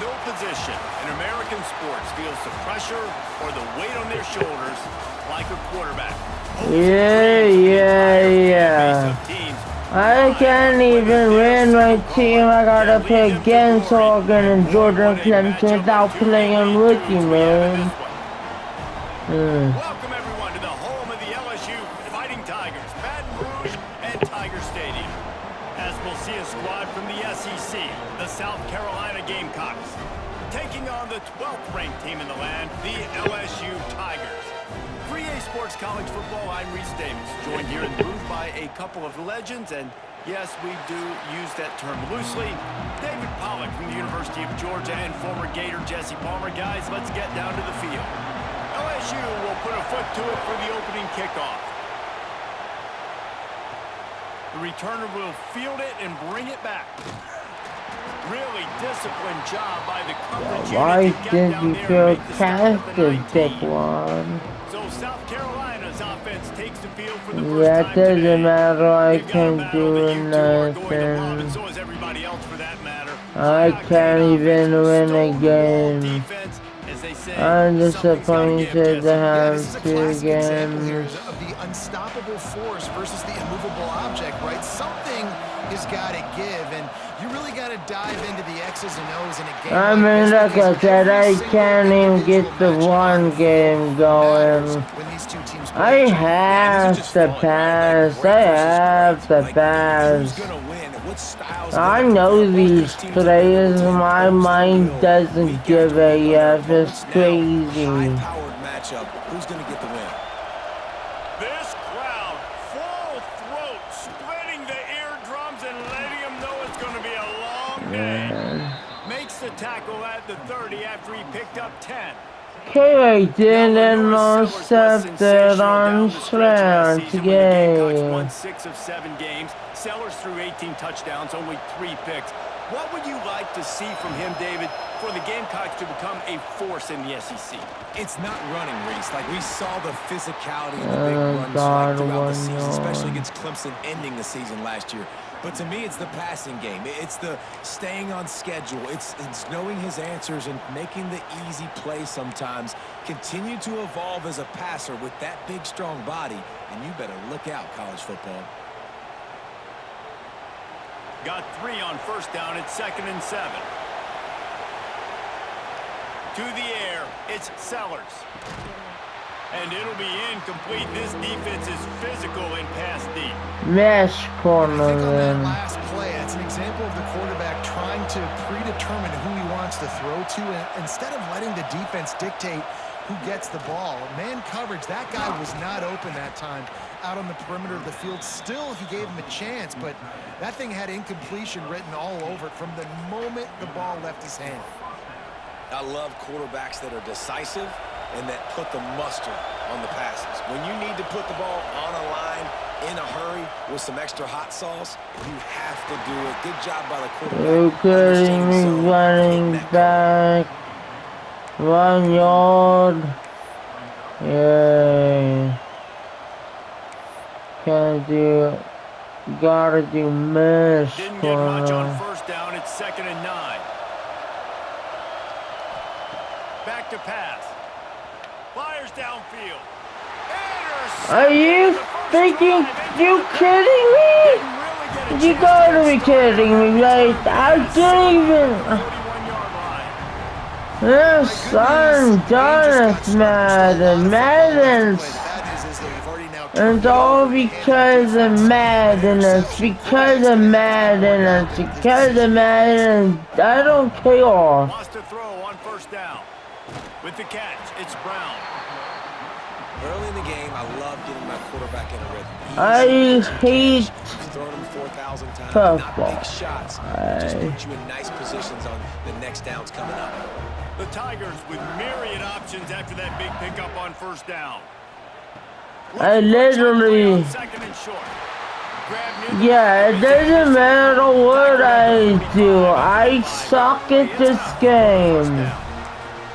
no position in American sports feels the pressure or the weight on their shoulders like a quarterback. Yeah. I can't even win my team. I gotta play against Oregon and Georgia and Clemson without playing on rookie mode. Welcome everyone to the home of the LSU Fighting Tigers, Baton Rouge and Tiger Stadium. As we'll see a squad from the SEC, the South Carolina Gamecocks, taking on the 12th ranked team in the land, the LSU Tigers. For EA Sports College Football, I'm Reese Davis, joined here in the booth by a couple of legends, and yes, we do use that term loosely. David Pollack from the University of Georgia and former Gator Jesse Palmer. Guys, let's get down to the field. LSU will put a foot to it for the opening kickoff. The returner will field it and bring it back. Really disciplined job by the coverage unit to get down there and make the stop at the 19. So South Carolina's offense takes the field for the first time today. Yeah, it doesn't matter. I can't do nothing. So is everybody else for that matter. I can't even win a game. I'm disappointed to have 2 games. Of the unstoppable force versus the immovable object, right? Something has got to give, and you really got to dive into the X's and O's in a game. I mean, like I said, I can't even get the one game going. I have to pass. I have to pass. I know these players. My mind doesn't give a F. It's crazy. Who's going to get the win? This crowd, full throat, splitting the eardrums and letting them know it's going to be a long day. Makes the tackle at the 30 after he picked up 10. Okay, I didn't accept it on Slants game. Won 6 of 7 games. Sellers threw 18 touchdowns, only 3 picks. What would you like to see from him, David, for the Gamecocks to become a force in the SEC? It's not running, Reese. Like we saw the physicality and the big runs throughout the season, especially against Clemson ending the season last year. But to me, it's the passing game. It's the staying on schedule. It's knowing his answers and making the easy play sometimes. Continue to evolve as a passer with that big, strong body, and you better look out, college football. Got 3 on first down. It's 2nd and 7. To the air, it's Sellers. And it'll be incomplete. This defense is physical and pass deep. Mesh corner. I think on that last play, it's an example of the quarterback trying to predetermine who he wants to throw to, and instead of letting the defense dictate who gets the ball. Man coverage, that guy was not open that time out on the perimeter of the field. Still, he gave him a chance, but that thing had incompletion written all over it from the moment the ball left his hand. I love quarterbacks that are decisive and that put the mustard on the passes. When you need to put the ball on a line in a hurry with some extra hot sauce, you have to do it. Good job by the quarterback. Okay, running back. 1 yard. Yay. Can't do. Gotta do mesh. Didn't get much on first down. It's 2nd and 9. Back to pass. Fires downfield. Are you freaking? You kidding me? You gotta be kidding me, right? I didn't even. Yes, I'm done with Madden. And it's all because of Madden. It's because of Madden. It's because of Madden. I don't care. Wants to throw on first down. With the catch, it's Brown. Early in the game, I love getting my quarterback in a rhythm. I hate throwing him 4,000 times. football. Not big shots. Just put you in nice positions on the next downs coming up. The Tigers with myriad options after that big pickup on first down. I literally. Yeah, it doesn't matter what I do. I suck at this game.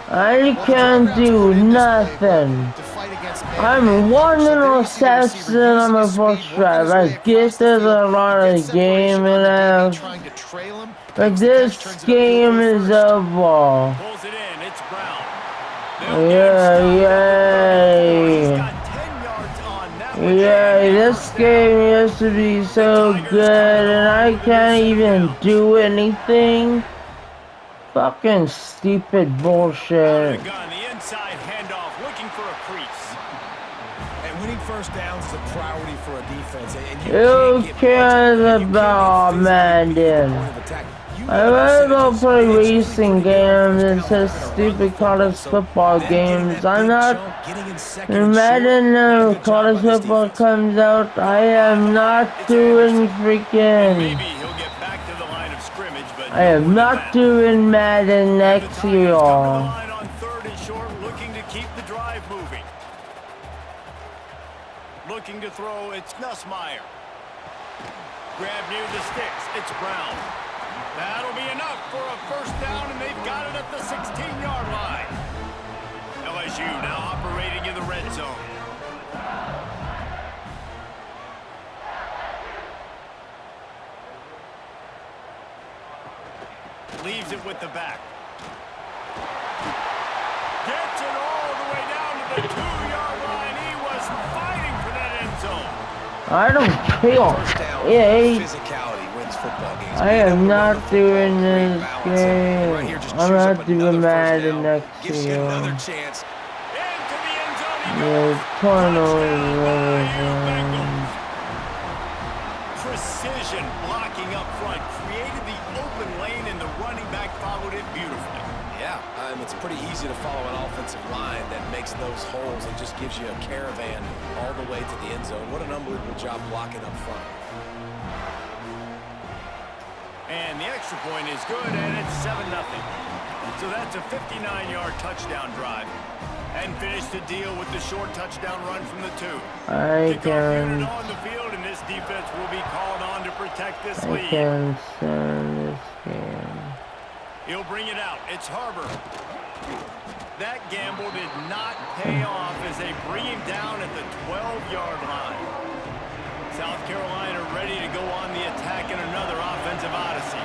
I can't do nothing. fight against man. I'm one interception on the first drive. I get there's a lot of game and but this game is over. Pulls it in. It's Brown. Yay! Yay! This game used to be so good, and I can't even do anything. Fucking stupid bullshit. The inside handoff, looking for a crease. And winning first downs is a priority for a defense. And Who cares about Madden? I'd rather go play racing games instead of stupid college football games. I'm not. When Madden college football comes out, I am not doing freaking. I am not doing Madden next year. Looking to throw, it's Nussmeier. Grab near the sticks, it's Brown. That'll be enough for a first down, and they've got it at the 16-yard line. LSU now operating in the red zone. Leaves it with the back. Gets it all the way down to the 2-yard line. He was fighting for that end zone. I don't care. Yeah, I am not doing this game. I'm not doing Madden next year. Yeah, precision blocking up front created the open lane, and the running back followed it beautifully. Yeah, it's pretty easy to follow an offensive line that makes those holes and just gives you a caravan all the way to the end zone. What an unbelievable job blocking up front. And the extra point is good, and it's 7-0. So that's a 59-yard touchdown drive. And finish the deal with the short touchdown run from the 2. I can on the field, and this defense will be called on to protect this lead. I can send this game. He'll bring it out. It's Harbor. That gamble did not pay off as they bring him down at the 12-yard line. South Carolina ready to go on the attack in another offensive odyssey.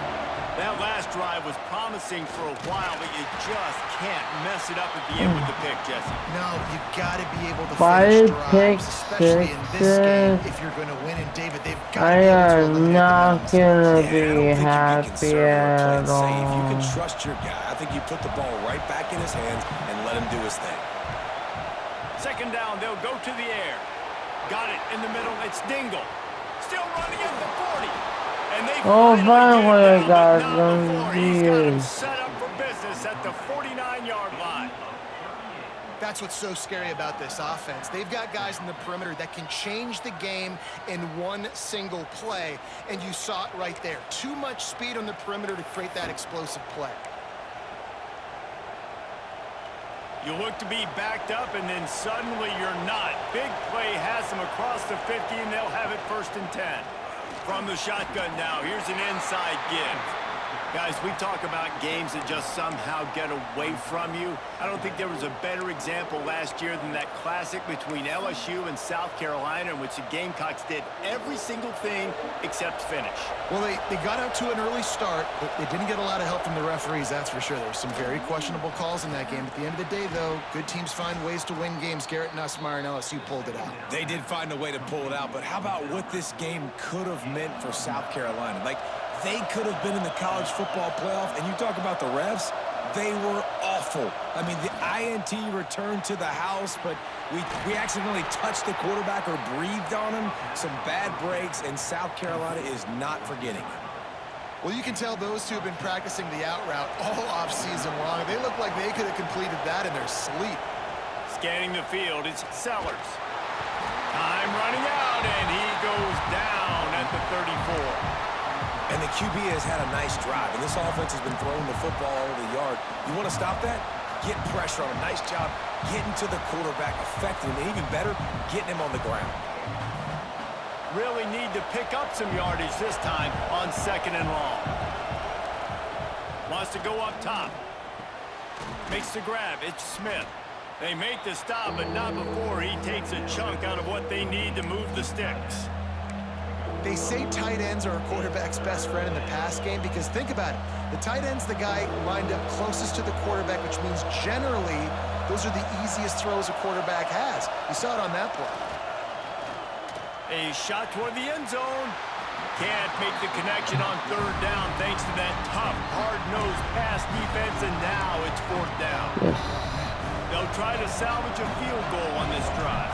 That last drive was promising for a while, but you just can't mess it up at the end with the pick, Jesse. No, you got to be able to finish drives, especially in this game. If you're going to win, and David, they've got to be able to I'm not gonna be happy at all. If you can trust your guy, I think you put the ball right back in his hands and let him do his thing. Second down, they'll go to the air. Got it in the middle. It's Dingle. Still running at the 40. And they finally I got them. He's got him set up for business at the 49-yard line. That's what's so scary about this offense. They've got guys in the perimeter that can change the game in one single play, and you saw it right there. Too much speed on the perimeter to create that explosive play. You look to be backed up, and then suddenly you're not. Big play has them across the 50, and they'll have it 1st and 10. From the shotgun now, here's an inside give. Guys, we talk about games that just somehow get away from you. I don't think there was a better example last year than that classic between LSU and South Carolina, in which the Gamecocks did every single thing except finish. Well, they got out to an early start, but they didn't get a lot of help from the referees, that's for sure. There were some very questionable calls in that game. At the end of the day, though, good teams find ways to win games. Garrett Nussmeier and LSU pulled it out. They did find a way to pull it out, but how about what this game could have meant for South Carolina? Like, they could have been in the college football playoff, and you talk about the refs, they were awful. I mean, the INT returned to the house, but we accidentally touched the quarterback or breathed on him. Some bad breaks, and South Carolina is not forgetting it. Well, you can tell those two have been practicing the out route all offseason long. They look like they could have completed that in their sleep. Scanning the field, it's Sellers. Time running out, and he goes down at the 34. And the QB has had a nice drive, and this offense has been throwing the football all over the yard. You want to stop that? Get pressure on him. Nice job getting to the quarterback, affecting him, and even better, getting him on the ground. Really need to pick up some yardage this time on 2nd and long. Wants to go up top. Makes the grab. It's Smith. They make the stop, but not before he takes a chunk out of what they need to move the sticks. They say tight ends are a quarterback's best friend in the pass game because think about it. The tight end's the guy lined up closest to the quarterback, which means generally those are the easiest throws a quarterback has. You saw it on that play. A shot toward the end zone. Can't make the connection on third down thanks to that tough, hard-nosed pass defense, and now it's fourth down. Yes. They'll try to salvage a field goal on this drive.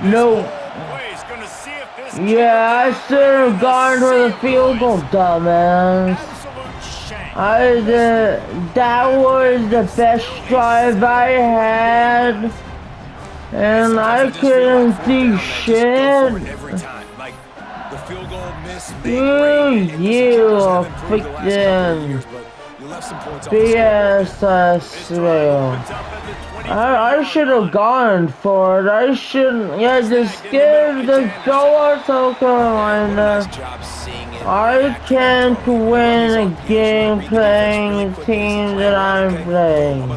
No. Play's gonna see if this Yeah, I should have gone for the field goal, dumbass. absolute shame. That was the best drive I had, and I couldn't do shit. Every time. Like, the field goal miss, You freaking BS, I swear. I should have gone for it. I shouldn't. Yeah, just go to South Carolina. I can't win a game playing the team that I'm playing.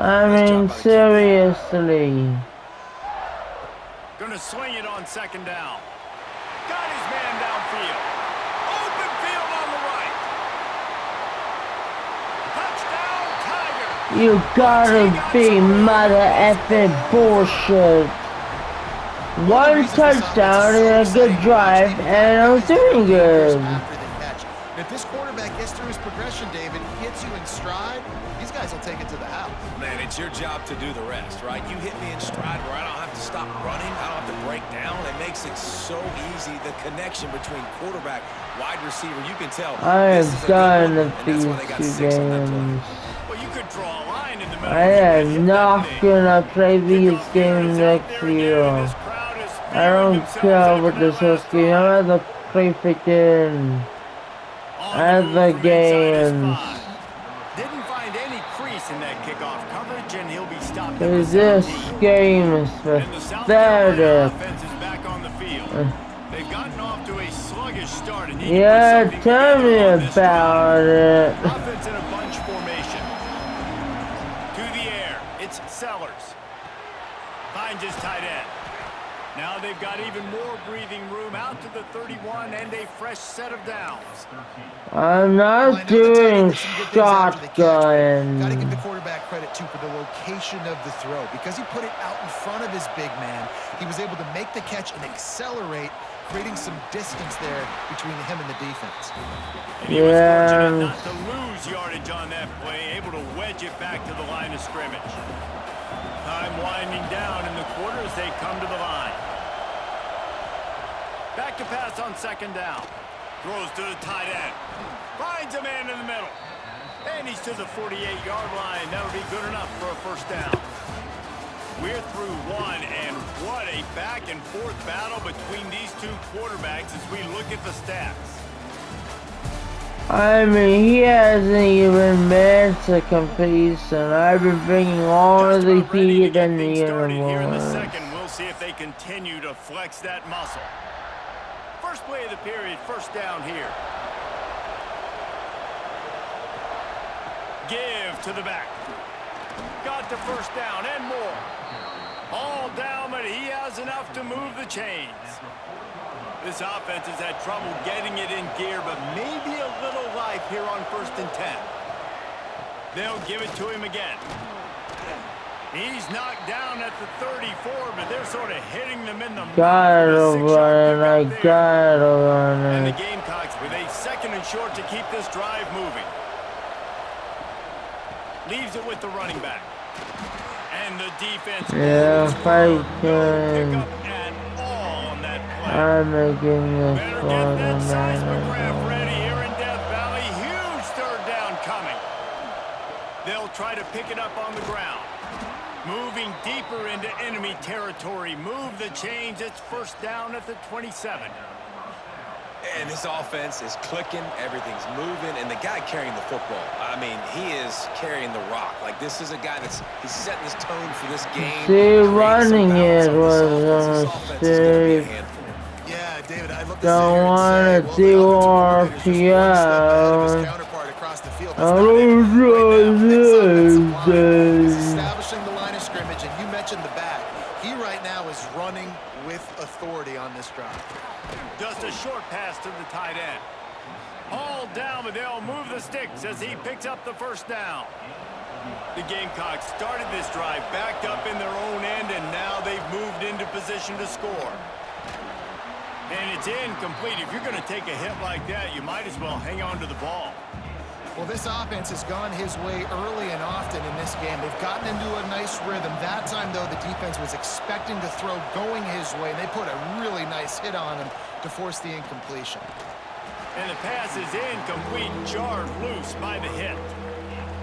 I mean, seriously. Gonna swing it on second down. Got his man downfield. Open field on the right. Touchdown, Tiger. You gotta be mother effing bullshit. One touchdown and a good drive, and I'm doing good. If this quarterback gets through his progression, David, hits you in stride, these guys will take it to the house. Man, it's your job to do the rest, right? You hit me in stride where I don't have to stop running. I don't have to break down. It makes it so easy. The connection between quarterback, wide receiver, you can tell. I have done these 2 games. Well, you could draw a line in the middle. I am not gonna play these games next year. I don't care what this is game. I'm gonna play freaking other games. Didn't find any crease in that kickoff coverage, and he'll be stopped. Cause this game is pathetic. Offense is back on the field. They've gotten off to a sluggish start. And Yeah, tell me about it. Offense in a bunch formation. To the air, it's Sellers. Finds his tight end. Now they've got even more breathing room out to the 31 and a fresh set of downs. I'm not doing Got to give shotgun. the quarterback credit, too, for the location of the throw. Because he put it out in front of his big man, he was able to make the catch and accelerate, creating some distance there between him and the defense. And he was fortunate not to lose yardage on that play, able to wedge it back to the line of scrimmage. Time winding down in the quarter as they come to the line. Back to pass on second down. Throws to the tight end. Finds a man in the middle. And he's to the 48-yard line. That'll be good enough for a first down. We're through one, and what a back-and-forth battle between these two quarterbacks as we look at the stats. I mean, he hasn't even missed a completion. I've been bringing all of the heat in the Here in the universe. second, we'll see if they continue to flex that muscle. First play of the period, first down here. Give to the back. Got the first down and more. All down, but he has enough to move the chains. This offense has had trouble getting it in gear, but maybe a little life here on 1st and 10. They'll give it to him again. He's knocked down at the 34, but they're sort of hitting them in the Gotta run it, gotta run And the it. Gamecocks with a 2nd and short to keep this drive moving. Leaves it with the running back. And the defense. Yeah, if I No can, pickup at all on that play. I'm making this Better for get the that seismograph man. ready here in Death Valley. Huge third down coming. They'll try to pick it up on the ground. Moving deeper into enemy territory. Move the chains. It's first down at the 27. And this offense is clicking, everything's moving, and the guy carrying the football, I mean, he is carrying the rock. Like, this is a guy he's setting his tone for this game. See, running it was a mistake. Yeah, David, I love Don't wanna do RPO. counterpart across the field. I don't do this. Establishing the line of you mentioned the back. He right now is running with authority on this drive. Just a short pass to the tight end. All down, but they'll move the sticks as he picks up the first down. The Gamecocks started this drive backed up in their own end, and now they've moved into position to score. And it's incomplete. If you're going to take a hit like that, you might as well hang on to the ball. Well, this offense has gone his way early and often in this game. They've gotten into a nice rhythm. That time, though, the defense was expecting to throw going his way, and they put a really nice hit on him to force the incompletion. And the pass is incomplete, jarred loose by the hit.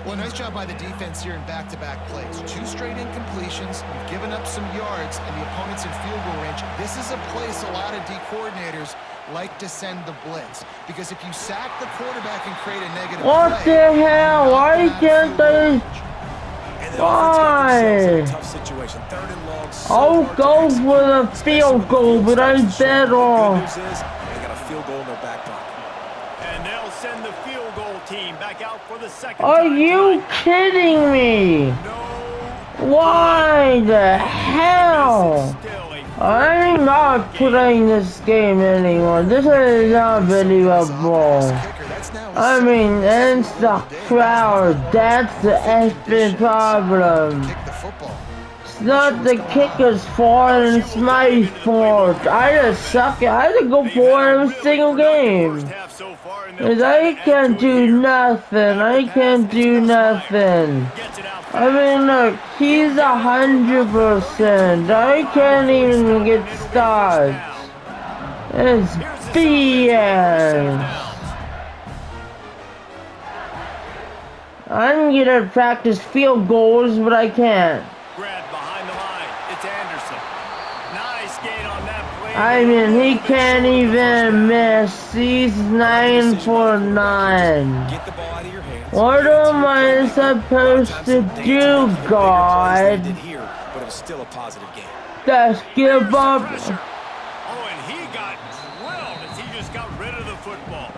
Well, nice job by the defense here in back-to-back plays. 2 straight incompletions. You've given up some yards, and the opponent's in field goal range. This is a place a lot of D coordinators like to send the blitz, because if you sack the quarterback and create a negative what play, the hell? Why can't they? Why? I'll go for the field goal, but I bet on. They got a field goal in their back pocket. And they'll send the field goal team back out for the second Are time you tonight. kidding me? No. Why the hell? I'm not playing this game anymore. This is unbelievable. I mean, it's the crowd. That's the effing problem. It's not the kicker's fault, and it's my fault. I just suck it. I had to go for it every single game. Cause I can't do nothing. I can't do nothing. I mean, look, he's 100%. I can't even get started. It's BS. I'm gonna practice field goals, but I can't. Grab behind the line. It's Anderson. Nice gain on that play. I mean, he can't even miss. He's 9 for 9. Get the ball out of your hands. What am I supposed to do, God? Here, but it was still a positive game. Just give up. Oh, and he got drilled as he just got rid of the football.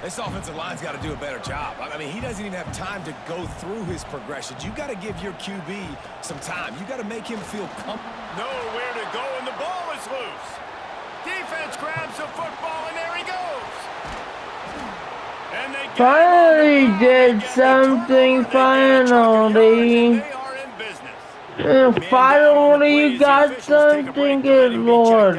This offensive line's got to do a better job. I mean, he doesn't even have time to go through his progressions. You got to give your QB some time. You got to make him feel comfortable. Nowhere to go, and the ball is loose. Defense grabs the football, and there he goes. And they Finally did something, finally. They are in business. Finally you got something, good Lord.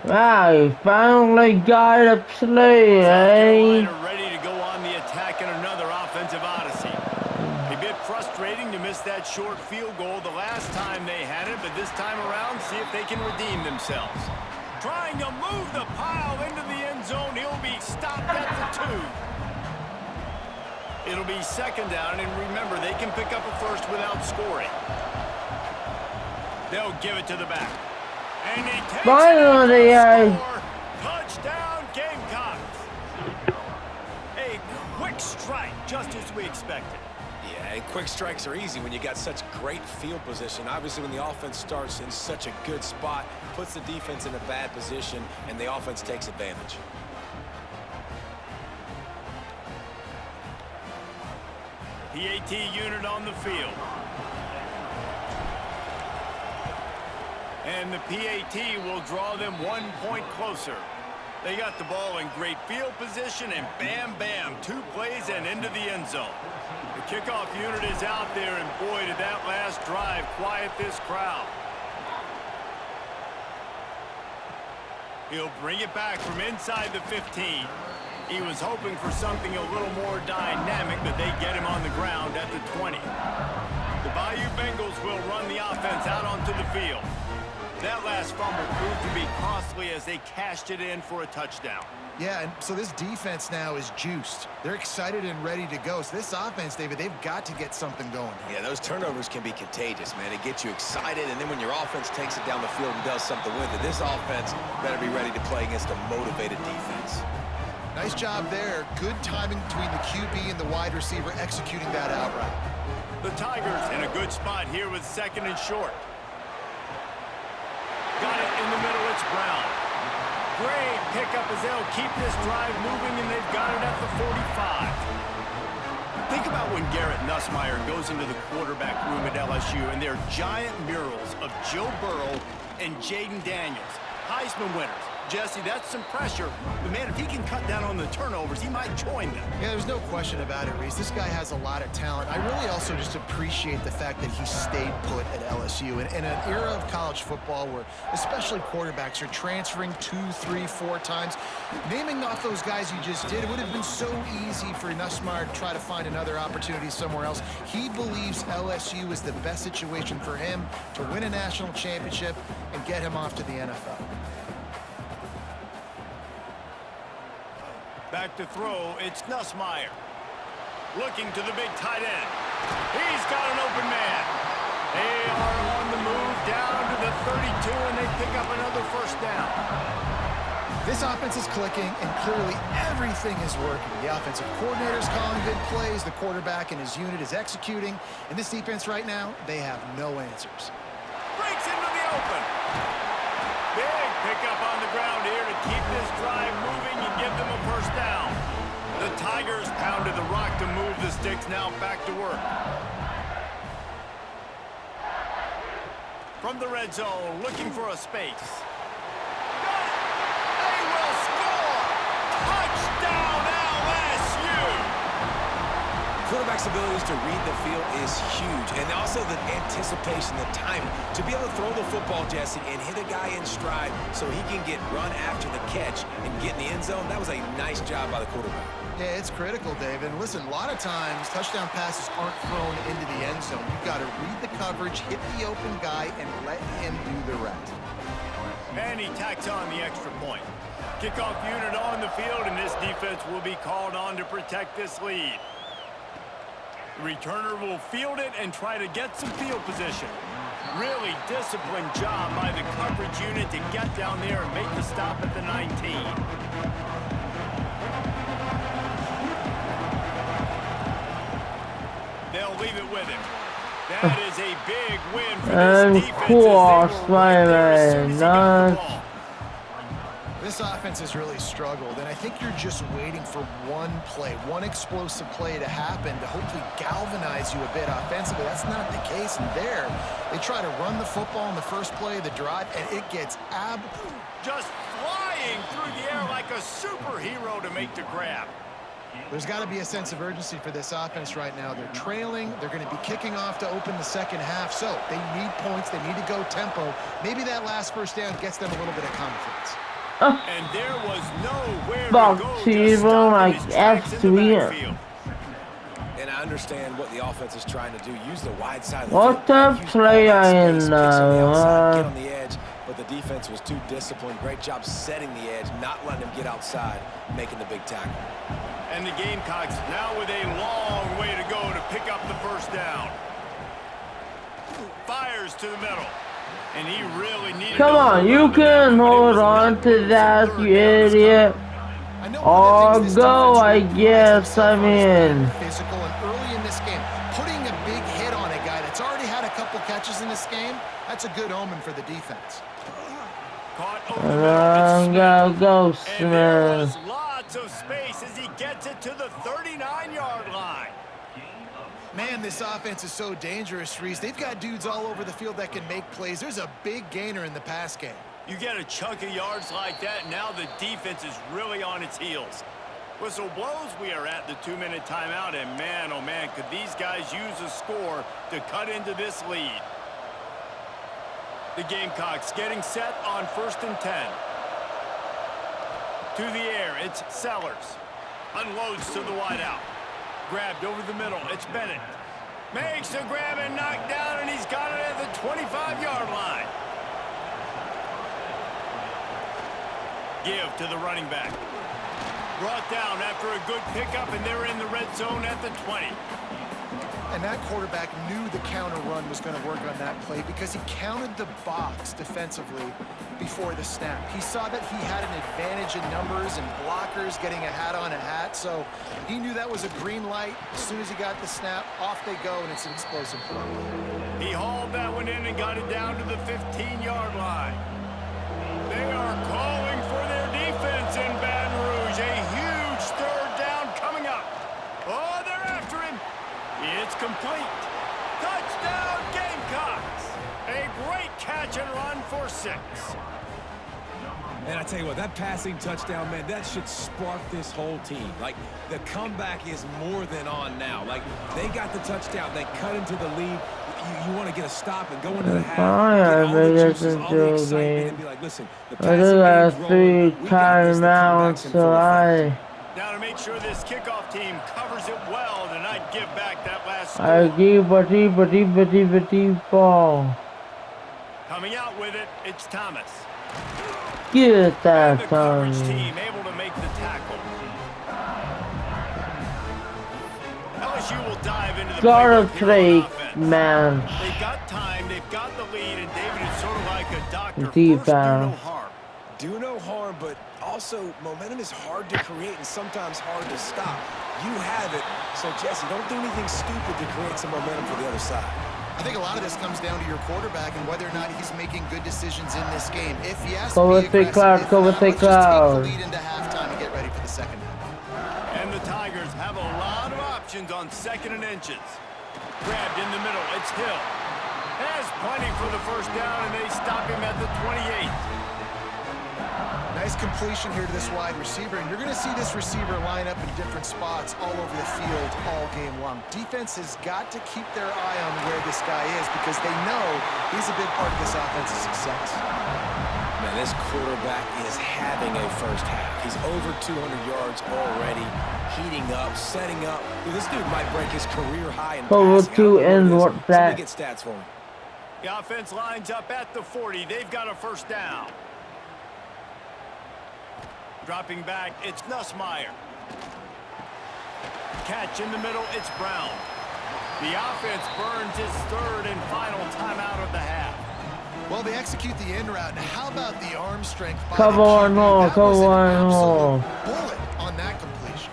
Wow, you finally got a play, eh? Ready to go on the attack in another offensive odyssey. A bit frustrating to miss that short field goal the last time they had it, but this time around, see if they can redeem themselves. Trying to move the pile into the end zone. He'll be stopped at the 2. It'll be second down, and remember, they can pick up a first without scoring. They'll give it to the back. And he takes Finally, touchdown, Gamecocks. A quick strike, just as we expected. Yeah, and quick strikes are easy when you got such great field position. Obviously, when the offense starts in such a good spot, puts the defense in a bad position, and the offense takes advantage. PAT unit on the field. And the PAT will draw them 1 point closer. They got the ball in great field position, and bam, bam, 2 plays and into the end zone. The kickoff unit is out there, and boy, did that last drive quiet this crowd. He'll bring it back from inside the 15. He was hoping for something a little more dynamic, but they get him on the ground at the 20. The Bayou Bengals will run the offense out onto the field. That last fumble proved to be costly as they cashed it in for a touchdown. Yeah, and so this defense now is juiced. They're excited and ready to go. So this offense, David, they've got to get something going. Yeah, those turnovers can be contagious, man. It gets you excited, and then when your offense takes it down the field and does something with it, this offense better be ready to play against a motivated defense. Nice job there. Good timing between the QB and the wide receiver executing that out route. The Tigers in a good spot here with second and short. Got it in the middle, it's Brown. Great pickup as they'll keep this drive moving, and they've got it at the 45. Think about when Garrett Nussmeier goes into the quarterback room at LSU and there are giant murals of Joe Burrow and Jaden Daniels, Heisman winners. Jesse, that's some pressure. But, man, if he can cut down on the turnovers, he might join them. Yeah, there's no question about it, Reese. This guy has a lot of talent. I really also just appreciate the fact that he stayed put at LSU. In an era of college football where especially quarterbacks are transferring 2, 3, 4 times, naming off those guys you just did, it would have been so easy for Nussmeier to try to find another opportunity somewhere else. He believes LSU is the best situation for him to win a national championship and get him off to the NFL. Back to throw, it's Nussmeier. Looking to the big tight end. He's got an open man. They are on the move down to the 32, and they pick up another first down. This offense is clicking, and clearly everything is working. The offensive coordinator's calling good plays. The quarterback and his unit is executing. And this defense right now, they have no answers. Breaks into the open. Big pickup on the ground here to keep this drive moving and give them a first down. The Tigers pounded the rock to move the sticks, now back to work. From the red zone, looking for a space. Got it! They will score! Touchdown LSU! Quarterback's abilities to read the field is huge, and also the anticipation, the timing. To be able to throw the football, Jesse, and hit a guy in stride so he can get run after the catch and get in the end zone, that was a nice job by the quarterback. Yeah, it's critical, David. And listen, a lot of times touchdown passes aren't thrown into the end zone. You've got to read the coverage, hit the open guy, and let him do the rest. And he tacks on the extra point. Kickoff unit on the field, and this defense will be called on to protect this lead. The returner will field it and try to get some field position. Really disciplined job by the coverage unit to get down there and make the stop at the 19. They'll leave it with him. That is a big win for this defense. Of course, my man. This offense has really struggled, and I think you're just waiting for one play, one explosive play to happen to hopefully galvanize you a bit offensively. That's not the case, and there, they try to run the football in the first play of the drive, and it gets just flying through the air like a superhero to make the grab. There's got to be a sense of urgency for this offense right now. They're trailing. They're going to be kicking off to open the second half, so they need points. They need to go tempo. Maybe that last first down gets them a little bit of confidence. And there was nowhere to go to stop like his tracks in the backfield. And I understand what the offense is trying to do. Use the wide side of the what field. the player in Get on the edge, but the defense was too disciplined. Great job setting the edge, not letting him get outside, making the big tackle. And the Gamecocks now with a long way to go to pick up the first down. Fires to the middle. And he really needed. Come on, you can hold on to that, you idiot. Or go, I guess. I mean, physical and early in this game, putting a big hit on a guy that's already had a couple catches in this game, that's a good omen for the defense. Go, and there was lots of space as he gets it to the 39-yard line. Man, this offense is so dangerous, Reese. They've got dudes all over the field that can make plays. There's a big gainer in the pass game. You get a chunk of yards like that, now the defense is really on its heels. Whistle blows, we are at the 2-minute timeout, and man, oh man, could these guys use a score to cut into this lead. The Gamecocks getting set on 1st and 10. To the air, it's Sellers. Unloads to the wideout. Grabbed over the middle, it's Bennett. Makes the grab and knocked down, and he's got it at the 25-yard line. Give to the running back. Brought down after a good pickup, and they're in the red zone at the 20. And that quarterback knew the counter run was going to work on that play because he counted the box defensively before the snap. He saw that he had an advantage in numbers and blockers getting a hat on a hat, so he knew that was a green light. As soon as he got the snap, off they go, and it's an explosive play. He hauled that one in and got it down to the 15-yard line. They are calling for their defense in Baton Rouge. A huge third down coming up. Oh, they're after him. It's complete. Touchdown, Gamecocks. A great catch and run for 6. And I tell you what, that passing touchdown, man, that should spark this whole team. Like, the comeback is more than on now. Like, they got the touchdown. They cut into the lead. You want to get a stop and go into the half. Get all the juices, all the excitement, and be like, listen, the passing game's rolling. We got this. The comeback's in full effect. Now to make sure this kickoff team covers it well to not give back that last score. Ball. Coming out with it, it's Thomas. Get that, and the coverage team able to make the tackle. LSU will dive into the man. They've got time, they've got the lead, and David is sort of like a doctor. First, do no harm. Do no harm, but also momentum is hard to create and sometimes hard to stop. You have it, so Jesse, don't do anything stupid to create some momentum for the other side. I think a lot of this comes down to your quarterback and whether or not he's making good decisions in this game. If he has to be aggressive, let's just take the lead into halftime and get ready for the second half. And the Tigers have a lot of options on 2nd and inches. Grabbed in the middle, it's Hill. Has plenty for the first down, and they stop him at the 28. Nice completion here to this wide receiver, and you're going to see this receiver line up in different spots all over the field all game long. Defense has got to keep their eye on where this guy is because they know he's a big part of this offense's success. Man, this quarterback is having a first half. He's over 200 yards already, heating up, setting up. This dude might break his career high in passing. Somebody get stats for him. The offense lines up at the 40. They've got a first down. Dropping back, it's Nussmeier. Catch in the middle, it's Brown. The offense burns its 3rd and final timeout of the half. Well, they execute the in route. Now, how about the arm strength? Come on, bullet on that completion.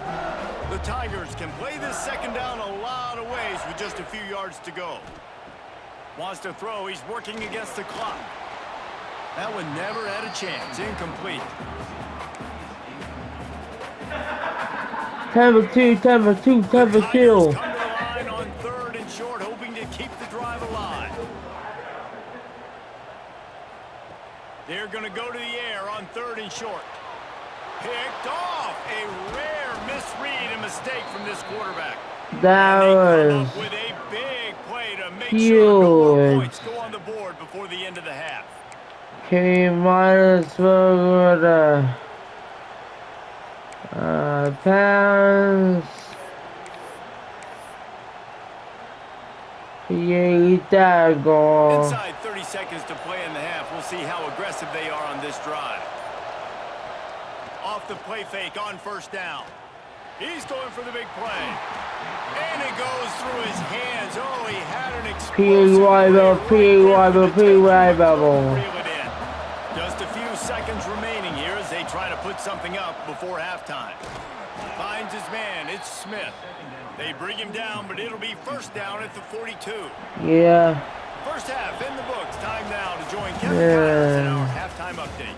The Tigers can play this second down a lot of ways with just a few yards to go. Wants to throw, he's working against the clock. That one never had a chance, incomplete. Number two. Come to the line on 3rd and short, hoping to keep the drive alive. They're going to go to the air on 3rd and short. Picked off. A rare misread and mistake from this quarterback. That was with a big play to make sure no more points go on the board before the end of the half. Okay, might as well go to pass. Yeah, goal. Inside 30 seconds to play in the half. We'll see how aggressive they are on this drive. Off the play fake on first down. He's going for the big play. And it goes through his hands. Oh, he had an explosive bubble. Just a few seconds remaining here as they try to put something up before halftime. Finds his man. It's Smith. They bring him down, but it'll be first down at the 42. Yeah. First half in the books. Time now to join Kevin Kyles in our halftime update.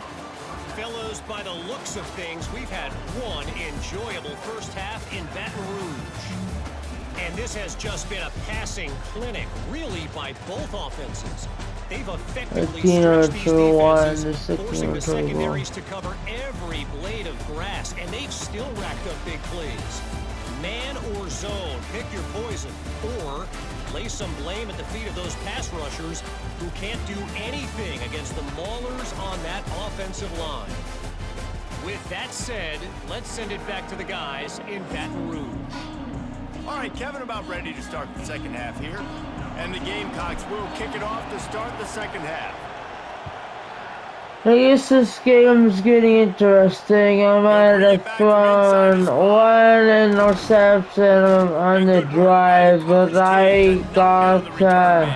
Fellows, by the looks of things, we've had one enjoyable first half in Baton Rouge. And this has just been a passing clinic, really, by both offenses. They've effectively stretched these defenses, forcing the secondaries to cover every blade of grass, and they've still racked up big plays. Man or zone, pick your poison, or lay some blame at the feet of those pass rushers who can't do anything against the maulers on that offensive line. With that said, let's send it back to the guys in Baton Rouge. All right, Kevin, about ready to start the second half here. And the Gamecocks will kick it off to start the second half. I guess this game's getting interesting. I might have thrown one interception on the drive, but I got to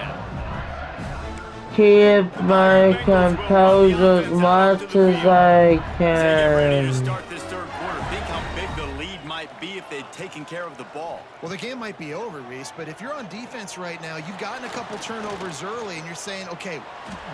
keep my composure as much as I can. Start this third quarter. Think how big the lead might be if they taking care of the ball. Well, the game might be over, Reese, but if you're on defense right now, you've gotten a couple turnovers early, and you're saying, okay,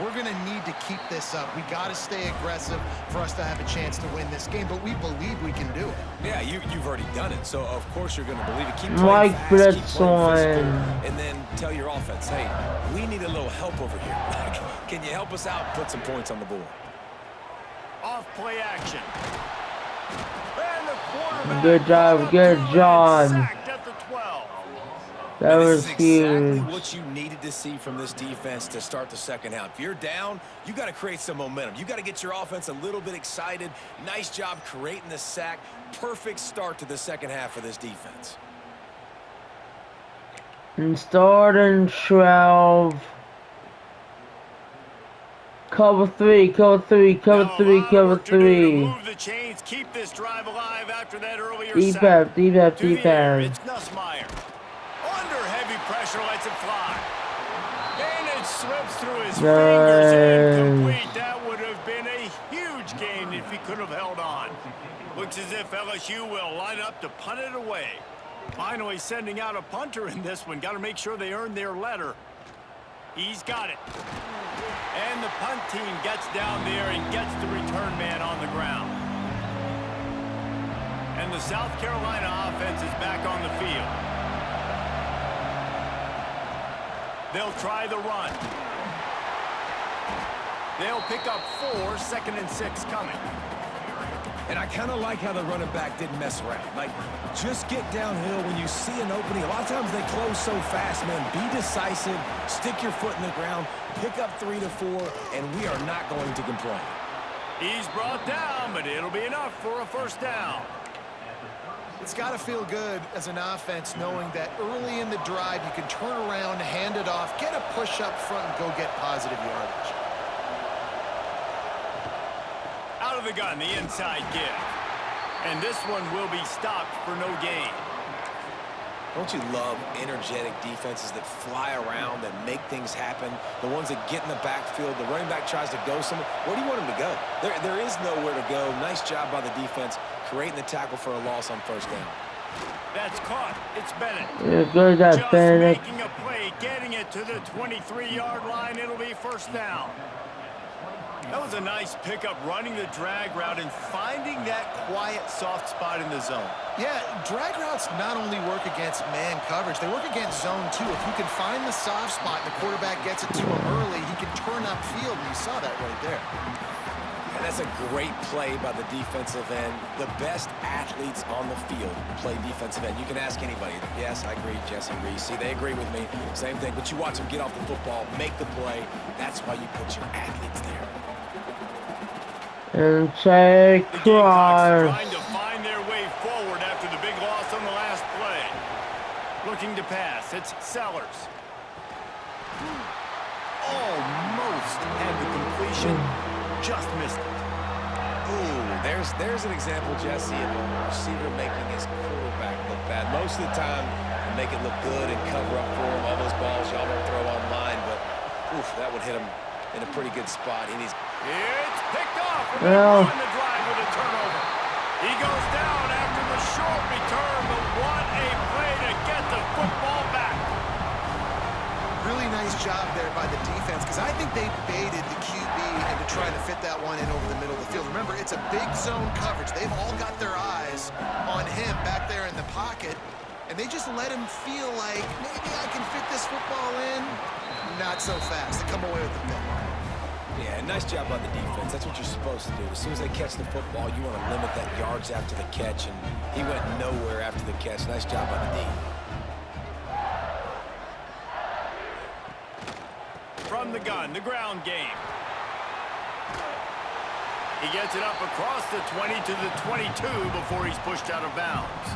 we're going to need to keep this up. We got to stay aggressive for us to have a chance to win this game, but we believe we can do it. Yeah, you've already done it, so of course you're going to believe it. Keep Mike playing fast, keep playing physical, Blitzon. and then tell your offense, hey, we need a little help over here. Can you help us out? Put some points on the board. Off play action. And the quarterback Good job, good job. sacked at the 12. That This was is exactly huge. what you needed to see from this defense to start the second half. If you're down, you got to create some momentum. You got to get your offense a little bit excited. Nice job creating the sack. Perfect start to the second half for this defense. And starting 12. Cover 3, cover 3, cover Now, 3, a lot of cover work to do to 3. move the chains, keep this drive alive after that earlier Deep sack. half, deep half, To deep the air, half. it's Nussmeier. Under heavy pressure, lets it fly. And it slips through his fingers incomplete. That would have been a huge gain if he could have held on. Looks as if LSU will line up to punt it away. Finally sending out a punter in this one. Got to make sure they earn their letter. He's got it. And the punt team gets down there and gets the return man on the ground. And the South Carolina offense is back on the field. They'll try the run. They'll pick up 4, 2nd and 6 coming. And I kind of like how the running back didn't mess around. Like, just get downhill when you see an opening. A lot of times they close so fast, man. Be decisive, stick your foot in the ground, pick up 3 to 4, and we are not going to complain. He's brought down, but it'll be enough for a first down. It's got to feel good as an offense knowing that early in the drive you can turn around, hand it off, get a push up front, and go get positive yardage. Out of the gun, the inside give. And this one will be stopped for no gain. Don't you love energetic defenses that fly around and make things happen? The ones that get in the backfield, the running back tries to go somewhere. Where do you want him to go? There is nowhere to go. Nice job by the defense creating the tackle for a loss on first down. That's caught. It's Bennett. Yeah, good job, Just Bennett. making a play, getting it to the 23-yard line. It'll be first down. That was a nice pickup, running the drag route and finding that quiet, soft spot in the zone. Yeah, drag routes not only work against man coverage, they work against zone too. If you can find the soft spot and the quarterback gets it to him early, he can turn upfield, and you saw that right there. And that's a great play by the defensive end. The best athletes on the field play defensive end. You can ask anybody. Yes, I agree, Jesse Reese. See, they agree with me. Same thing, but you watch them get off the football, make the play. That's why you put your athletes there. And take The Gamecocks cross. trying to find their way forward after the big loss on the last play. Looking to pass. It's Sellers. Almost had the completion. Just missed it. Ooh, there's an example, Jesse, of a receiver making his quarterback look bad. Most of the time, they make it look good and cover up for him. All those balls y'all don't throw online, but oof, that would hit him in a pretty good spot. And he's It's picked off. And Well. they ruin the drive with a turnover. He goes down after the short return, but what a play to get the football back. Really nice job there by the defense, because I think they baited the QB into trying to fit that one in over the middle of the field. Remember, it's a big zone coverage. They've all got their eyes on him back there in the pocket, and they just let him feel like, maybe I can fit this football in. Not so fast. They come away with the pick. Yeah, nice job by the defense. That's what you're supposed to do. As soon as they catch the football, you want to limit that yards after the catch, and he went nowhere after the catch. Nice job by the D. From the gun, the ground game. He gets it up across the 20 to the 22 before he's pushed out of bounds.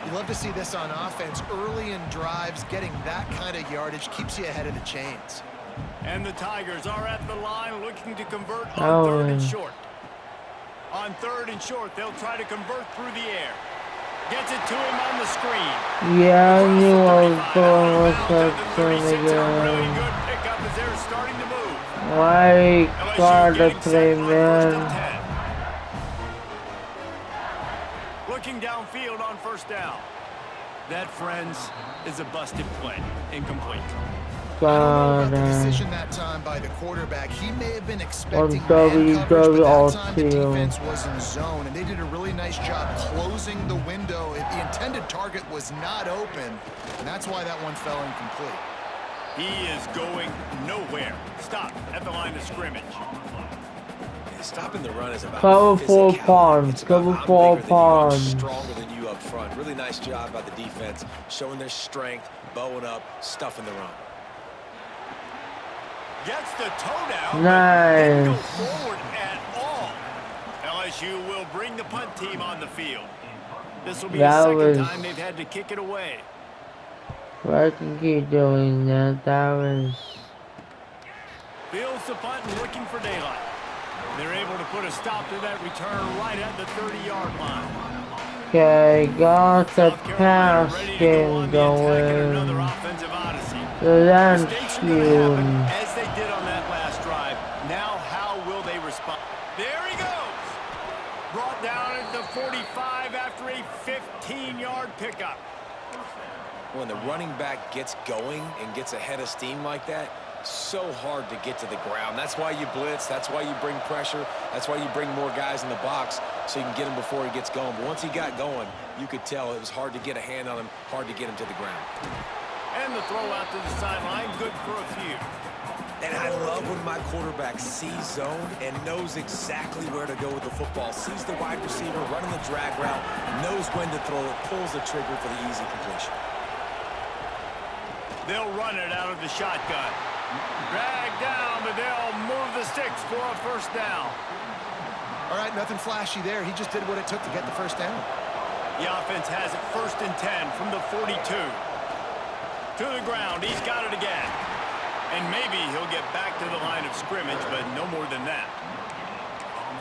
You love to see this on offense. Early in drives, getting that kind of yardage keeps you ahead of the chains. And the Tigers are at the line looking to convert on third and short. On third and short, they'll try to convert through the air. Gets it to him on the screen. Yeah, I knew I was Across the 35, going out with of that bounds thing at the 36. A really again. good pickup as they're starting to move. Why LSU gotta getting play, set on first and man? 10. Looking downfield on first first down. That, friends, is a busted play. Incomplete. I don't know about the decision that time by the quarterback. He may have been expecting man coverage, but that time the defense was in zone, and they did a really nice job closing the window. The intended target was not open, and that's why that one fell incomplete. He is going nowhere. Stop at the line of scrimmage. Stopping the run is about cover 4 ponds. Cover 4 ponds. Stronger than you up front. Really nice job by the defense, showing their strength, bowing up, stuffing the run. Gets the toe down. Nice. Didn't go forward at all. LSU will bring the punt team on the field. This will be the second time they've had to kick it away. Why can keep doing that? That was... Fields the punt and looking for daylight. They're able to put a stop to that return right at the 30-yard line. Okay, got the pass game going. Another offensive odyssey. So that's Mistakes are going to happen, as they did on that last drive. Now, how will they respond? There he goes. Brought down at the 45 after a 15-yard pickup. When the running back gets going and gets ahead of steam like that, so hard to get to the ground. That's why you blitz. That's why you bring pressure. That's why you bring more guys in the box so you can get him before he gets going. But once he got going, you could tell it was hard to get a hand on him, hard to get him to the ground. And the throw out to the sideline, good for a few. And I love when my quarterback sees zone and knows exactly where to go with the football. Sees the wide receiver running the drag route, knows when to throw it, pulls the trigger for the easy completion. They'll run it out of the shotgun. Drag down, but they'll move the sticks for a first down. All right, nothing flashy there. He just did what it took to get the first down. The offense has it 1st and 10 from the 42. To the ground, he's got it again. And maybe he'll get back to the line of scrimmage, but no more than that.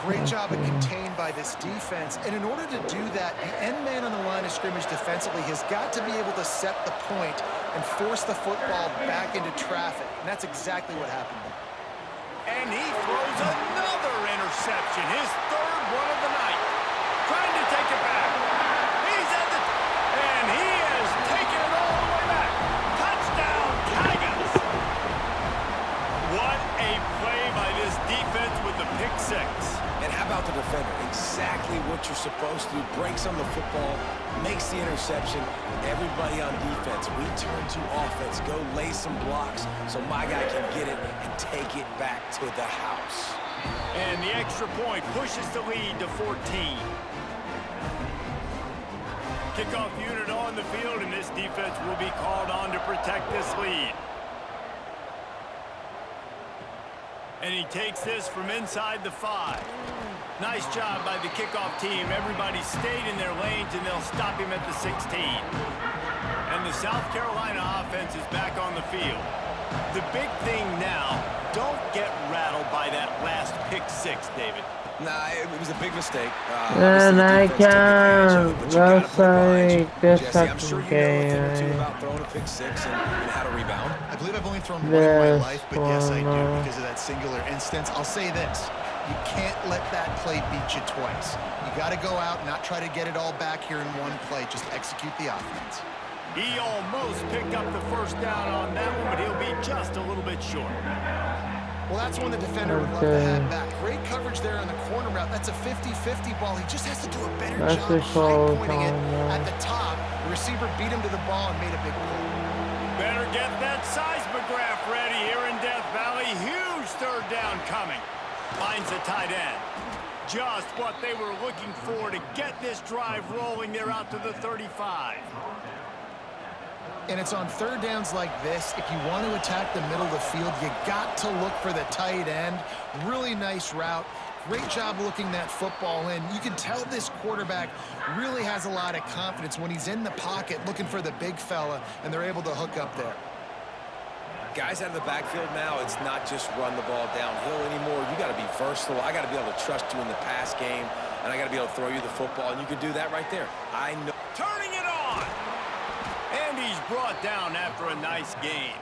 Great job of contained by this defense. And in order to do that, the end man on the line of scrimmage defensively has got to be able to set the point and force the football back into traffic. And that's exactly what happened there. And he throws another interception, his 3rd one of the night. Trying to take it back. He's at the... And he has taken it all the way back. Touchdown, Tigers! What a play by this defense with the pick 6. And how about the defender? Exactly what you're supposed to do. Breaks on the football, makes the interception. Everybody on defense, we turn to offense. Go lay some blocks so my guy can get it and take it back to the house. And the extra point pushes the lead to 14. Kickoff unit on the field, and this defense will be called on to protect this lead. And he takes this from inside the 5. Nice job by the kickoff team. Everybody stayed in their lanes, and they'll stop him at the 16. And the South Carolina offense is back on the field. The big thing now, don't get rattled by that last pick 6, David. Nah, it was a big mistake. And I can't. That's like this I'm sure you know a thing or two game. about throwing a pick 6 and how to rebound. I believe I've only thrown one in my life, but yes, I do because of that singular instance. I'll say this. You can't let that play beat you twice. You got to go out and not try to get it all back here in one play. Just execute the offense. He almost picked up the first down on that one, but he'll be just a little bit short. Well, that's one the defender would love to have back. Great coverage there on the corner route. That's a 50-50 ball. He just has to do a better job high pointing it at the top. The receiver beat him to the ball and made a big play. Better get that seismograph ready here in Death Valley. Huge 3rd down coming. Finds the tight end. Just what they were looking for to get this drive rolling. They're out to the 35. And it's on 3rd downs like this. If you want to attack the middle of the field, you got to look for the tight end. Really nice route. Great job looking that football in. You can tell this quarterback really has a lot of confidence when he's in the pocket looking for the big fella, and they're able to hook up there. Guys out of the backfield now, it's not just run the ball downhill anymore. You got to be versatile. I got to be able to trust you in the pass game, and I got to be able to throw you the football, and you can do that right there. I know. Turning it on. And he's brought down after a nice game.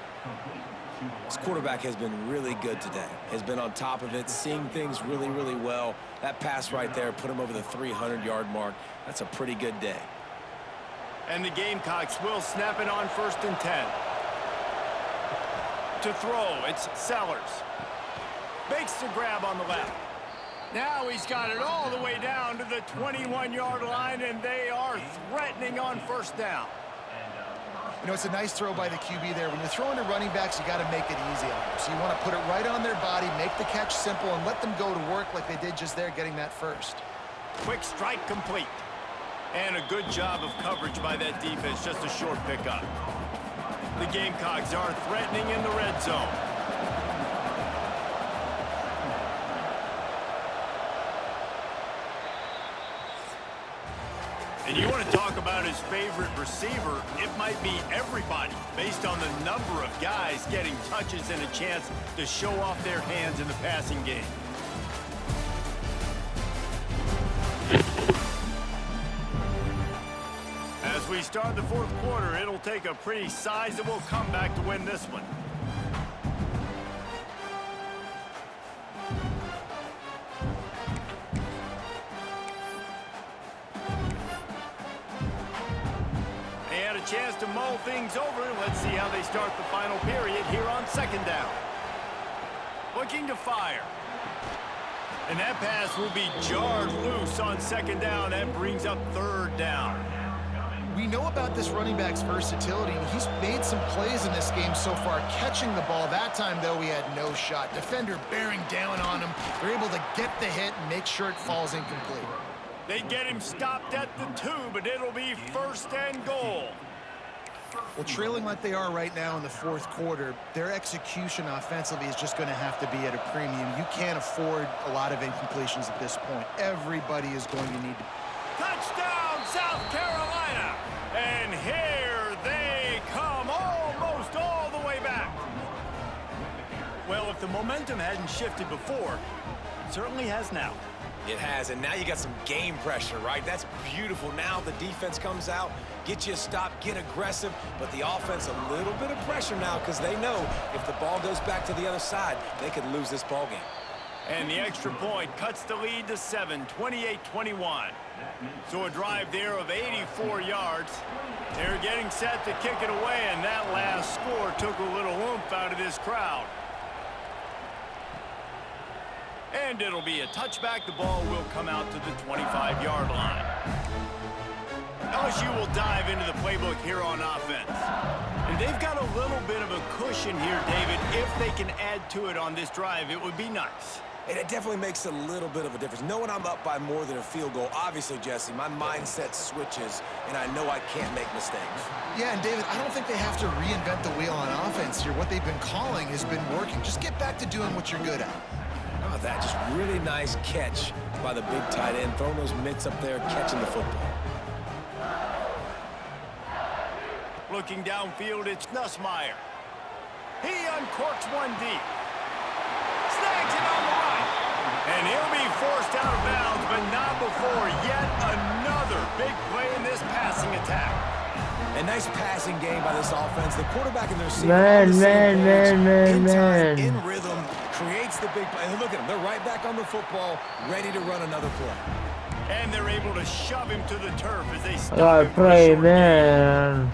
This quarterback has been really good today. Has been on top of it, seeing things really, really well. That pass right there put him over the 300-yard mark. That's a pretty good day. And the Gamecocks will snap it on 1st and 10. To throw, it's Sellers. Makes the grab on the left. Now he's got it all the way down to the 21-yard line, and they are threatening on 1st down. You know, it's a nice throw by the QB there. When you're throwing to running backs, you got to make it easy on them. So you want to put it right on their body, make the catch simple, and let them go to work like they did just there, getting that first. Quick strike complete. And a good job of coverage by that defense, just a short pickup. The Gamecocks are threatening in the red zone. And you want to talk about his favorite receiver, it might be everybody, based on the number of guys getting touches and a chance to show off their hands in the passing game. As we start the 4th quarter, it'll take a pretty sizable comeback to win this one. Chance to mull things over. Let's see how they start the final period here on 2nd down. Looking to fire. And that pass will be jarred loose on 2nd down. That brings up 3rd down. We know about this running back's versatility, and he's made some plays in this game so far, catching the ball. That time, though, he had no shot. Defender bearing down on him. They're able to get the hit and make sure it falls incomplete. They get him stopped at the 2, but it'll be 1st and goal. Well, trailing like they are right now in the 4th quarter, their execution offensively is just going to have to be at a premium. You can't afford a lot of incompletions at this point. Everybody is going to need to... Touchdown, South Carolina! And here they come, almost all the way back. Well, if the momentum hadn't shifted before, it certainly has now. It has, and now you got some game pressure, right? That's beautiful. Now the defense comes out, get you a stop, get aggressive, but the offense a little bit of pressure now because they know if the ball goes back to the other side, they could lose this ball game. And the extra point cuts the lead to 7, 28-21. So a drive there of 84 yards. They're getting set to kick it away, and that last score took a little oomph out of this crowd. And it'll be a touchback. The ball will come out to the 25-yard line. LSU will dive into the playbook here on offense. And they've got a little bit of a cushion here, David. If they can add to it on this drive, it would be nice. And it definitely makes a little bit of a difference. Knowing I'm up by more than a field goal, obviously, Jesse, my mindset switches, and I know I can't make mistakes. Yeah, and David, I don't think they have to reinvent the wheel on offense here. What they've been calling has been working. Just get back to doing what you're good at. Oh, that just really nice catch by the big tight end, throwing those mitts up there, catching the football. Looking downfield, it's Nussmeier. He uncorks one deep. Snags it on the right. And he'll be forced out of bounds, but not before yet another big play in this passing attack. A nice passing game by this offense. The quarterback and the receiver Man. in rhythm, creates the big play. And look at them. They're right back on the football, ready to run another play. And they're able to shove him to the turf as they stop I him gotta for a play, short man. gain.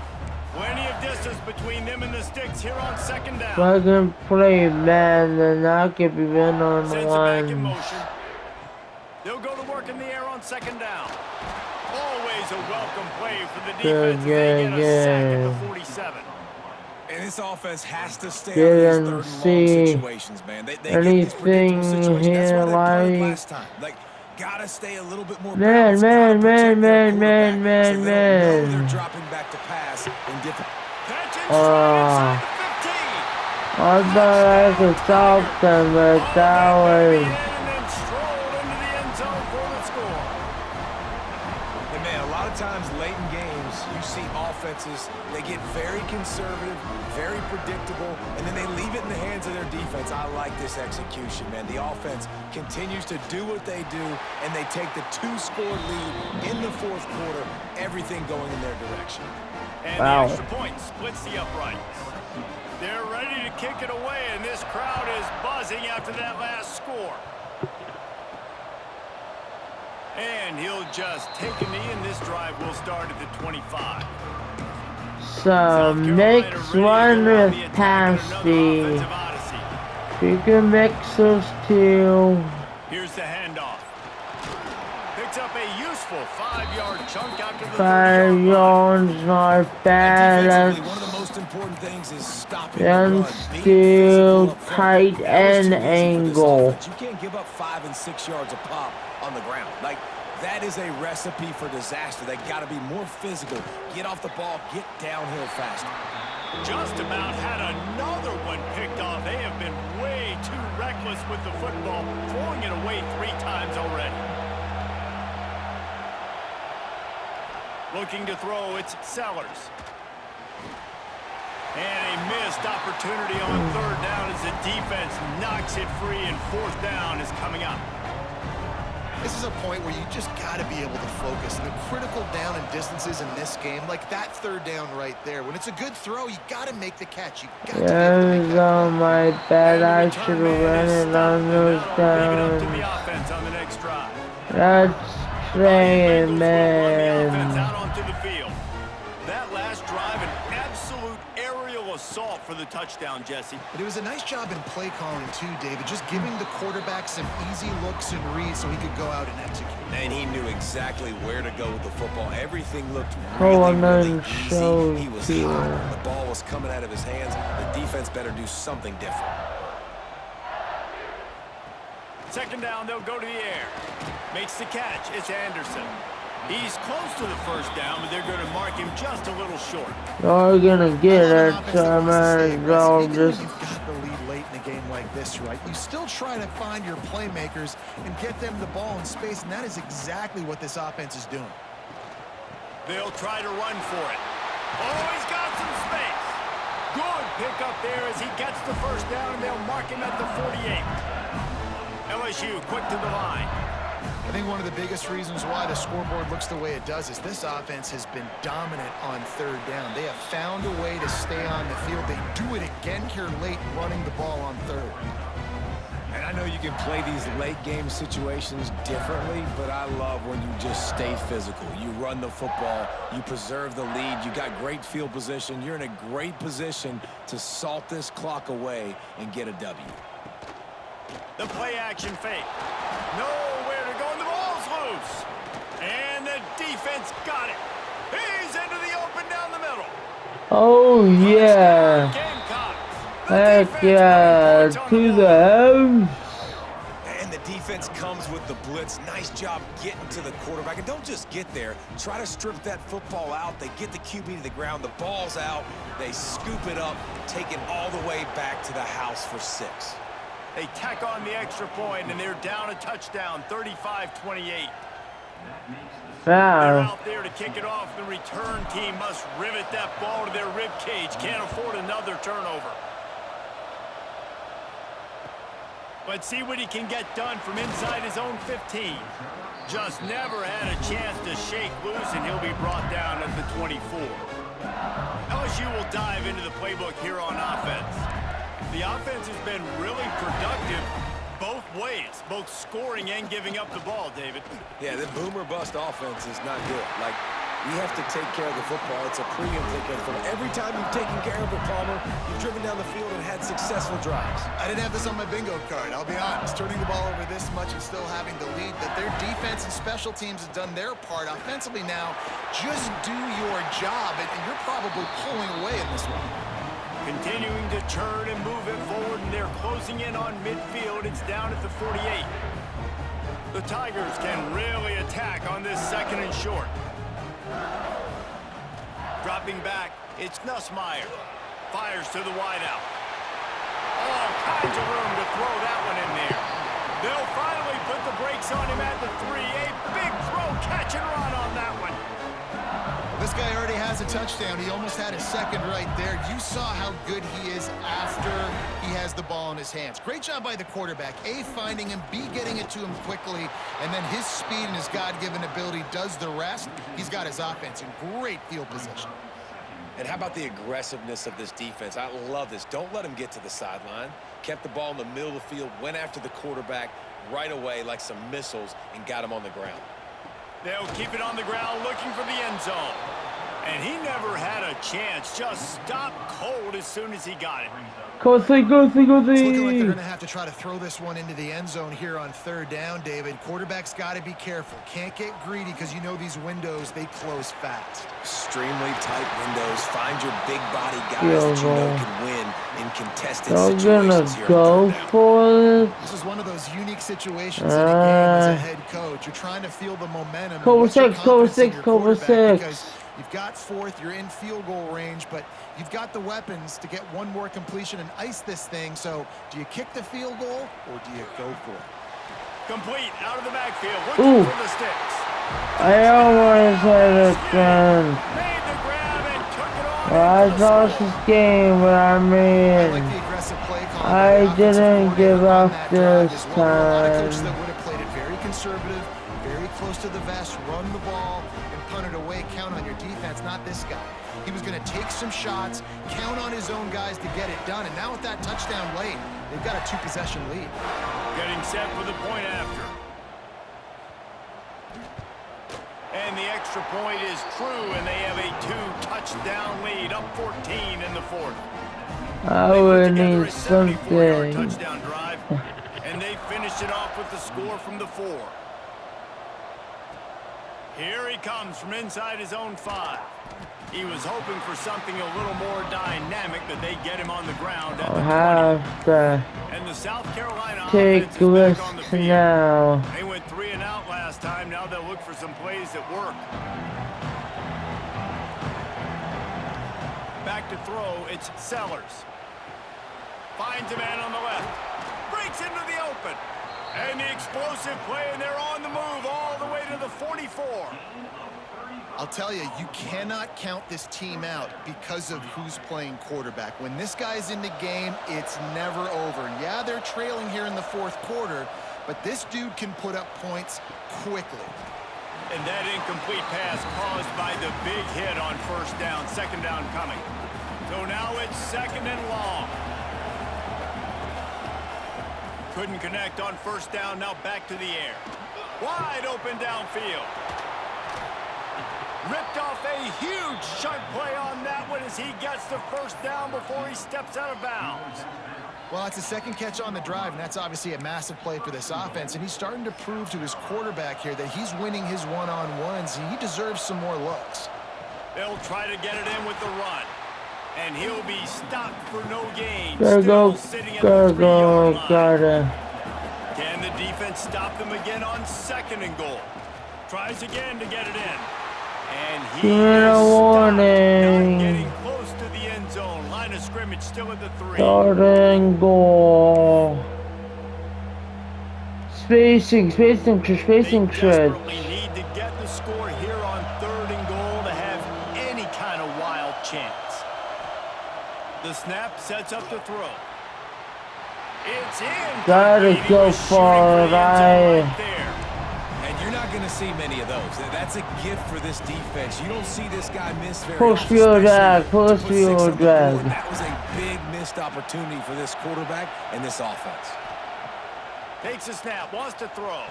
Plenty of distance between them and the sticks here on 2nd down. Fucking play, man. Then I could be in on Sends it back in one. motion. They'll go to work in the air on 2nd down. Always a welcome play for the defense. They get a sack at the 47. And this offense has to stay Didn't on these 3rd and long see situations, man. They get these predictable anything situations. That's here why they played like... last time. Like, gotta stay a little bit more Man, balanced, gotta man, protect their man, quarterback man, so they don't know man. they're dropping back to pass in different... Catching straight inside the 15. I thought I could stop them, but that was... And then strolled into the end zone for the score. And man, a lot of times late in games, you see offenses, they get very conservative, very predictable, and then they leave it in the hands of their defense. I like this execution, man. The offense continues to do what they do, and they take the 2-score lead in the 4th quarter, everything going in their direction. And Wow. the extra point splits the uprights. They're ready to kick it away, and this crowd is buzzing after that last score. And he'll just take a knee, and this drive will start at the 25. So mix one with passing. You can mix those two. Here's the handoff. Picks up a useful 5-yard chunk after the 5 yards, not bad. One of the most important things is stopping Then the run. still tight end angle. You can't give up 5 and 6 yards a pop on the ground. Like, that is a recipe for disaster. They got to be more physical. Get off the ball, get downhill faster. Just about had another one picked off. They have been way too reckless with the football, throwing it away 3 times already. Looking to throw, it's Sellers. And a missed opportunity on 3rd down as the defense knocks it free, and 4th down is coming up. This is a point where you just got to be able to focus. And the critical down and distances in this game, like that 3rd down right there. When it's a good throw, you got to make the catch. You got to be able to make that. My bad. I should have run it on those downs. That's saying, man. Out onto the field. That last drive, an absolute aerial assault for the touchdown, Jesse. But it was a nice job in play calling too, David, just giving the quarterback some easy looks and reads so he could go out and execute. And he knew exactly where to go with the football. Everything looked really easy. He was hot. The ball was coming out of his hands. The defense better do something different. 2nd down, they'll go to the air. Makes the catch. It's Anderson. He's close to the 1st down, but they're going to mark him just a little short. You're gonna get it, so man. You've got the lead late in a game like this, right? You still try to find your playmakers and get them the ball in space, and that is exactly what this offense is doing. They'll try to run for it. Oh, he's got some space. Good pick up there as he gets the 1st down, and they'll mark him at the 48. LSU quick to the line. I think one of the biggest reasons why the scoreboard looks the way it does is this offense has been dominant on 3rd down. They have found a way to stay on the field. They do it again here late, running the ball on 3rd. And I know you can play these late game situations differently, but I love when you just stay physical. You run the football, you preserve the lead, you got great field position. You're in a great position to salt this clock away and get a W. The play action fake. Nowhere to go, and the ball's loose. And the defense got it. He's into the open down the middle. Oh, yeah. Heck yeah. To the house. And the defense comes with the blitz. Nice job getting to the quarterback. And don't just get there. Try to strip that football out. They get the QB to the ground. The ball's out. They scoop it up, take it all the way back to the house for 6. They tack on the extra point, and they're down a touchdown, 35-28. They're out there to kick it off. The return team must rivet that ball to their rib cage. Can't afford another turnover. But see what he can get done from inside his own 15. Just never had a chance to shake loose, and he'll be brought down at the 24. LSU will dive into the playbook here on offense. The offense has been really productive both ways, both scoring and giving up the ball, David. Yeah, the boomer bust offense is not good. Like, we have to take care of the football. It's a premium take care of the football. Every time you've taken care of it, Palmer, you've driven down the field and had successful drives. I didn't have this on my bingo card, I'll be honest. Turning the ball over this much and still having the lead, but their defense and special teams have done their part. Offensively now, just do your job, and you're probably pulling away in this one. Continuing to turn and move it forward, and they're closing in on midfield. It's down at the 48. The Tigers can really attack on this 2nd and short. Dropping back, it's Nussmeier. Fires to the wideout. All kinds of room to throw that one in there. They'll finally put the brakes on him at the 3. A big throw, catch and run on that one. This guy already has a touchdown. He almost had his 2nd right there. You saw how good he is after he has the ball in his hands. Great job by the quarterback. A, finding him, B, getting it to him quickly, and then his speed and his God-given ability does the rest. He's got his offense in great field position. And how about the aggressiveness of this defense? I love this. Don't let him get to the sideline. Kept the ball in the middle of the field, went after the quarterback right away like some missiles, and got him on the ground. They'll keep it on the ground looking for the end zone. And he never had a chance. Just stopped cold as soon as he got it. Go see, go see, go It's looking like they're see. going to have to try to throw this one into the end zone here on third down, David. Quarterback's got to be careful. Can't get greedy because you know these windows, they close fast. Extremely tight windows. Find your big body guys that you know can win in contested They're situations gonna here go on third down. for it. This is one of those unique situations in a game as a head coach. You're trying to feel the momentum. Cover What's your six, cover confidence in six, your cover quarterback? six. Because you've got fourth, you're in field goal range, but you've got the weapons to get one more completion and ice this thing. So do you kick the field goal or do you go for it? Complete out of the backfield. Looking for the sticks. I almost had a chance. Made the grab and took it on. I lost this game, but I I like mean, the aggressive play call. I by the offensive didn't give coordinator on up that drive this as well. There are a lot of coaches that time. would have played it very conservative, very close to the vest, run the ball, and punt it away. Count on your defense, not this guy. He was going to take some shots, count on his own guys to get it done. And now with that touchdown late, they've got a two-possession lead. Getting set for the point after. And the extra point is true, and they have a 2-touchdown lead, up 14 in the fourth. I would Together need a 74-yard something. touchdown drive, and they finished it off with the score from the 4. Here he comes from inside his own 5. He was hoping for something a little more dynamic, but they get him on the ground at I'll the 20. have to And the South Carolina take offense is back on the risks field. now. They went 3 and out last time. Now they'll look for some plays that work. Back to throw. It's Sellers. Finds a man on the left. Breaks into the open. And the explosive play, and they're on the move all the way to the 44. I'll tell you, you cannot count this team out because of who's playing quarterback. When this guy's in the game, it's never over. Yeah, they're trailing here in the fourth quarter, but this dude can put up points quickly. And that incomplete pass caused by the big hit on first down. Second down coming. So now it's second and long. Couldn't connect on first down. Now back to the air. Wide open downfield. Ripped off a huge chunk play on that one as he gets the first down before he steps out of bounds. Well, it's a second catch on the drive, and that's obviously a massive play for this offense. And he's starting to prove to his quarterback here that he's winning his one-on-ones, and he deserves some more looks. They'll try to get it in with the run. And he'll be stopped for no gain. Gotta go, Sitting at gotta the 3-yard go, line. gotta. Can the defense stop them again on second and goal? Tries again to get it in. And he Give me is a stopped. warning. Not getting close to the end zone. Line of scrimmage still at the 3. Third and goal. Spacing They stretch. desperately need to get the score here on third and goal to have any kind of wild chance. The snap sets up the throw. It's in. Gotta He go was shooting for the end zone it. right there. And you're not going to see many of those. That's a gift for this defense. You don't see this guy miss very Push often, field especially drag, to push put 6 field on the board. drag. That was a big missed opportunity for this quarterback and this offense. Takes a snap, wants to throw.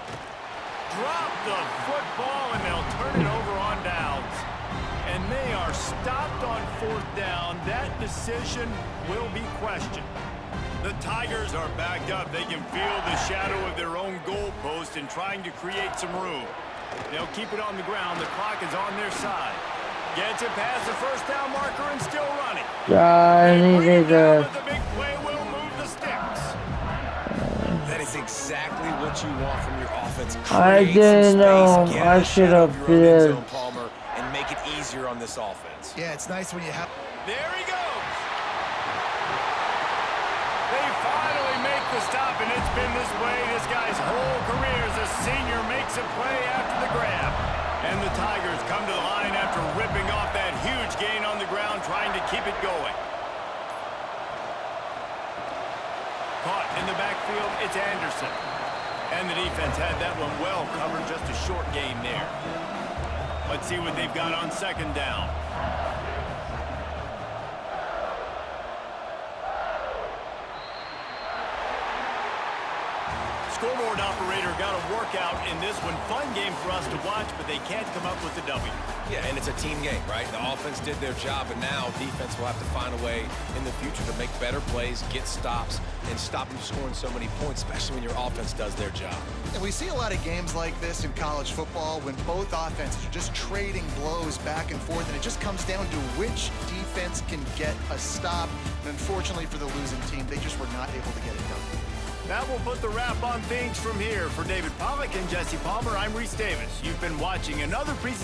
Drop the football, and they'll turn it over on downs. And they are stopped on fourth down. That decision will be questioned. The Tigers are backed up. They can feel the shadow of their own goalpost and trying to create some room. They'll keep it on the ground. The clock is on their side. Gets it past the first down marker and still running. I needed Down a. with the big play will move the sticks. That is exactly what you want from your offense. I Create some didn't space, know. get I out of the should shadow have of your own end did. zone, Palmer, and make it easier on this offense. Yeah, it's nice when you have... There he goes. They finally make the stop, and it's been this way this guy's whole career as a senior makes a play after the grab. And the Tigers come to the line after ripping off that huge gain on the ground, trying to keep it going. Caught in the backfield, it's Anderson. And the defense had that one well covered, just a short gain there. Let's see what they've got on second down. Scoreboard operator got a workout in this one. Fun game for us to watch, but they can't come up with a W. Yeah, and it's a team game, right? The offense did their job, and now defense will have to find a way in the future to make better plays, get stops, and stop them scoring so many points, especially when your offense does their job. And we see a lot of games like this in college football when both offenses are just trading blows back and forth, and it just comes down to which defense can get a stop. And unfortunately for the losing team, they just were not able to get it done. That will put the wrap on things from here. For David Pollack and Jesse Palmer, I'm Reese Davis. You've been watching another presentation